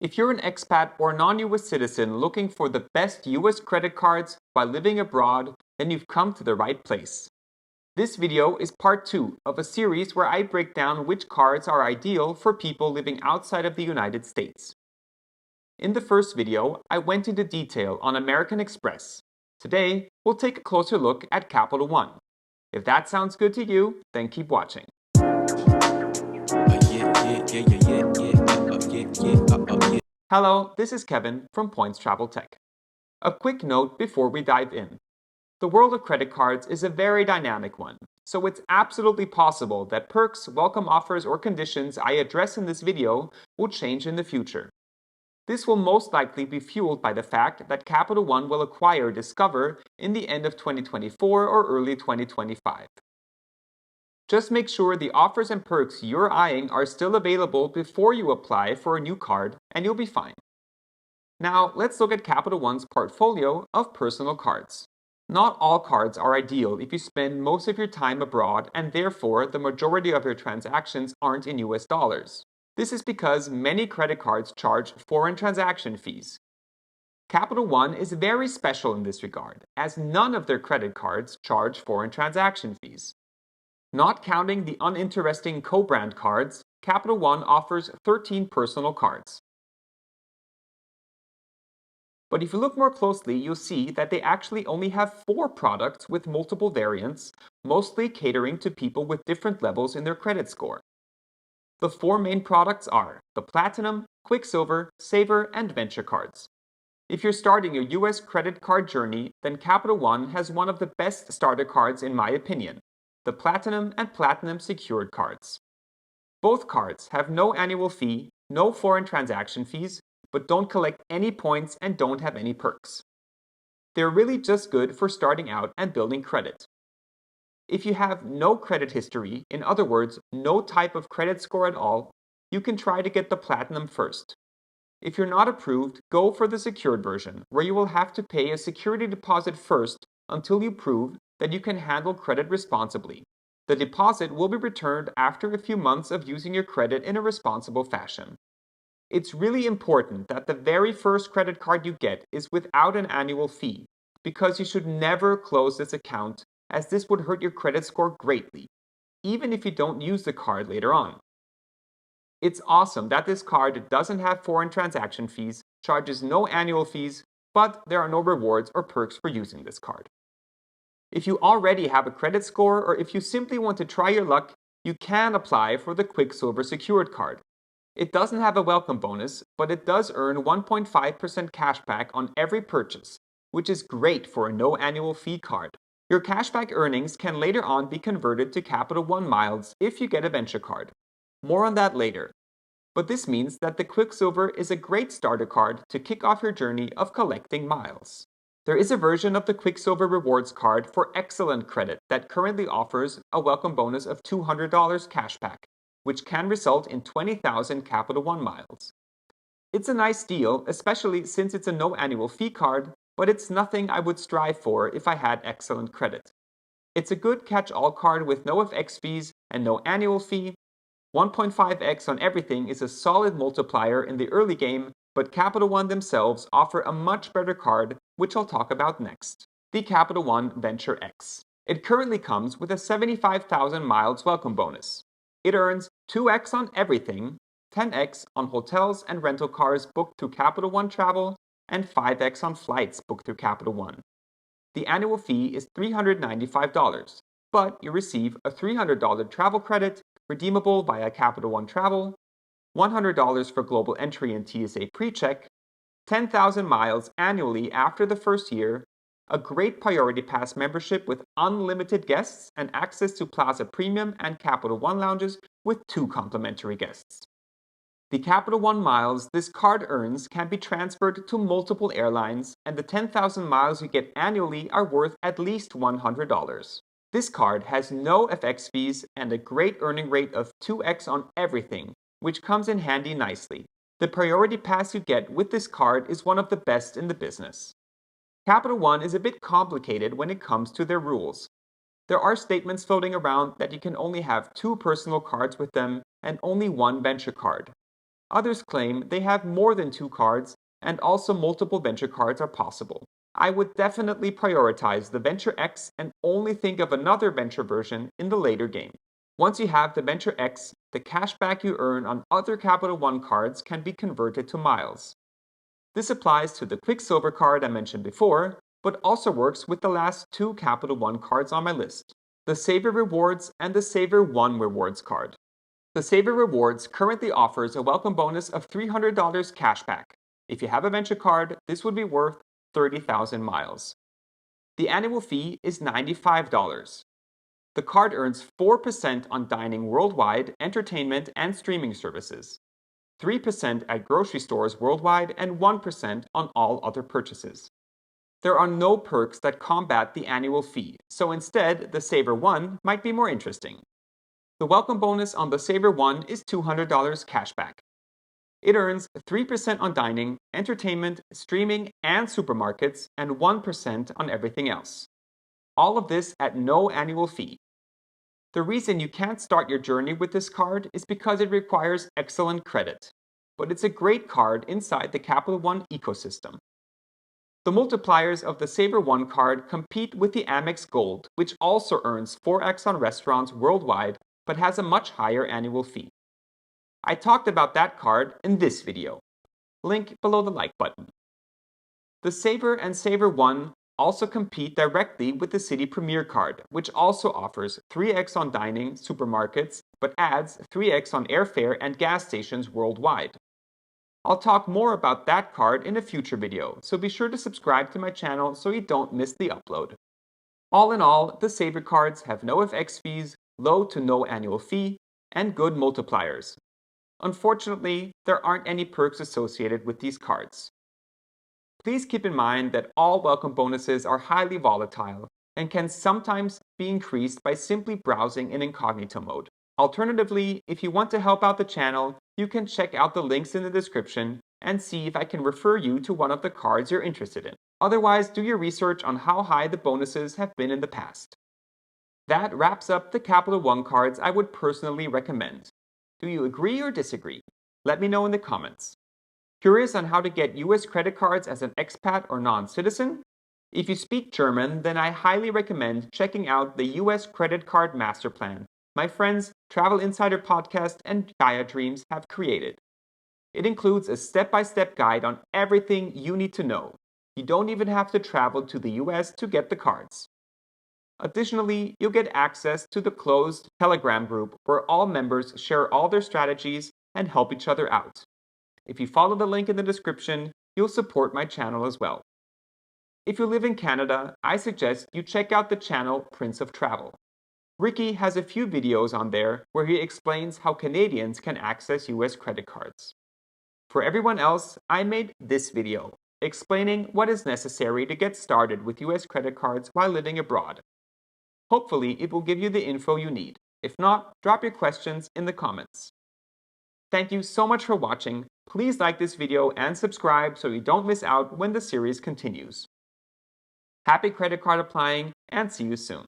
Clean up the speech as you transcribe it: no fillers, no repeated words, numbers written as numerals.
If you're an expat or non-US citizen looking for the best US credit cards while living abroad, then you've come to the right place. This video is part 2 of a series where I break down which cards are ideal for people living outside of the United States. In the first video, I went into detail on American Express. Today, we'll take a closer look at Capital One. If that sounds good to you, then keep watching. Hello, this is Kevin from Points Travel Tech. A quick note before we dive in. The world of credit cards is a very dynamic one, so it's absolutely possible that perks, welcome offers, or conditions I address in this video will change in the future. This will most likely be fueled by the fact that Capital One will acquire Discover in the end of 2024 or early 2025. Just make sure the offers and perks you're eyeing are still available before you apply for a new card, and you'll be fine. Now, let's look at Capital One's portfolio of personal cards. Not all cards are ideal if you spend most of your time abroad and therefore the majority of your transactions aren't in US dollars. This is because many credit cards charge foreign transaction fees. Capital One is very special in this regard, as none of their credit cards charge foreign transaction fees. Not counting the uninteresting co-brand cards, Capital One offers 13 personal cards. But if you look more closely, you'll see that they actually only have 4 products with multiple variants, mostly catering to people with different levels in their credit score. The 4 main products are the Platinum, Quicksilver, Savor, and Venture cards. If you're starting your US credit card journey, then Capital One has one of the best starter cards in my opinion, the Platinum and Platinum secured cards. Both cards have no annual fee, no foreign transaction fees, but don't collect any points and don't have any perks. They're really just good for starting out and building credit. If you have no credit history, in other words, no type of credit score at all, you can try to get the Platinum first. If you're not approved, go for the secured version, where you will have to pay a security deposit first until you prove that you can handle credit responsibly. The deposit will be returned after a few months of using your credit in a responsible fashion. It's really important that the very first credit card you get is without an annual fee, because you should never close this account, as this would hurt your credit score greatly, even if you don't use the card later on. It's awesome that this card doesn't have foreign transaction fees, charges no annual fees, but there are no rewards or perks for using this card. If you already have a credit score or if you simply want to try your luck, you can apply for the Quicksilver secured card. It doesn't have a welcome bonus, but it does earn 1.5% cashback on every purchase, which is great for a no annual fee card. Your cashback earnings can later on be converted to Capital One miles if you get a Venture card. More on that later. But this means that the Quicksilver is a great starter card to kick off your journey of collecting miles. There is a version of the Quicksilver Rewards card for excellent credit that currently offers a welcome bonus of $200 cashback, which can result in 20,000 Capital One miles. It's a nice deal, especially since it's a no annual fee card, but it's nothing I would strive for if I had excellent credit. It's a good catch-all card with no FX fees and no annual fee. 1.5x on everything is a solid multiplier in the early game, but Capital One themselves offer a much better card, which I'll talk about next. The Capital One Venture X. It currently comes with a 75,000 miles welcome bonus. It earns 2x on everything, 10x on hotels and rental cars booked through Capital One Travel, and 5x on flights booked through Capital One. The annual fee is $395, but you receive a $300 travel credit redeemable via Capital One Travel, $100 for global entry and TSA PreCheck, 10,000 miles annually after the first year, a great Priority Pass membership with unlimited guests and access to Plaza Premium and Capital One lounges with 2 complimentary guests. The Capital One miles this card earns can be transferred to multiple airlines, and the 10,000 miles you get annually are worth at least $100. This card has no FX fees and a great earning rate of 2x on everything, which comes in handy nicely. The Priority Pass you get with this card is one of the best in the business. Capital One is a bit complicated when it comes to their rules. There are statements floating around that you can only have 2 personal cards with them and only 1 Venture card. Others claim they have more than 2 cards, and also multiple venture cards are possible. I would definitely prioritize the Venture X and only think of another venture version in the later game. Once you have the Venture X, the cashback you earn on other Capital One cards can be converted to miles. This applies to the Quicksilver card I mentioned before, but also works with the last 2 Capital One cards on my list, the Savor Rewards and the SavorOne Rewards card. The Savor Rewards currently offers a welcome bonus of $300 cashback. If you have a venture card, this would be worth 30,000 miles. The annual fee is $95. The card earns 4% on dining worldwide, entertainment, and streaming services, 3% at grocery stores worldwide, and 1% on all other purchases. There are no perks that combat the annual fee, so instead, the SavorOne might be more interesting. The welcome bonus on the SavorOne is $200 cashback. It earns 3% on dining, entertainment, streaming, and supermarkets, and 1% on everything else. All of this at no annual fee. The reason you can't start your journey with this card is because it requires excellent credit, but it's a great card inside the Capital One ecosystem. The multipliers of the SavorOne card compete with the Amex Gold, which also earns 4x on restaurants worldwide, but has a much higher annual fee. I talked about that card in this video. Link below the like button. The Savor and SavorOne also compete directly with the City Premier card, which also offers 3x on dining, supermarkets, but adds 3x on airfare and gas stations worldwide. I'll talk more about that card in a future video, so be sure to subscribe to my channel so you don't miss the upload. All in all, the Savor cards have no FX fees, low to no annual fee, and good multipliers. Unfortunately, there aren't any perks associated with these cards. Please keep in mind that all welcome bonuses are highly volatile and can sometimes be increased by simply browsing in incognito mode. Alternatively, if you want to help out the channel, you can check out the links in the description and see if I can refer you to one of the cards you're interested in. Otherwise, do your research on how high the bonuses have been in the past. That wraps up the Capital One cards I would personally recommend. Do you agree or disagree? Let me know in the comments. Curious on how to get US credit cards as an expat or non-citizen? If you speak German, then I highly recommend checking out the US Credit Card Master Plan my friends Travel Insider Podcast and Gaia Dreams have created. It includes a step-by-step guide on everything you need to know. You don't even have to travel to the US to get the cards. Additionally, you'll get access to the closed Telegram group where all members share all their strategies and help each other out. If you follow the link in the description, you'll support my channel as well. If you live in Canada, I suggest you check out the channel Prince of Travel. Ricky has a few videos on there where he explains how Canadians can access US credit cards. For everyone else, I made this video explaining what is necessary to get started with US credit cards while living abroad. Hopefully, it will give you the info you need. If not, drop your questions in the comments. Thank you so much for watching. Please like this video and subscribe so you don't miss out when the series continues. Happy credit card applying, and see you soon.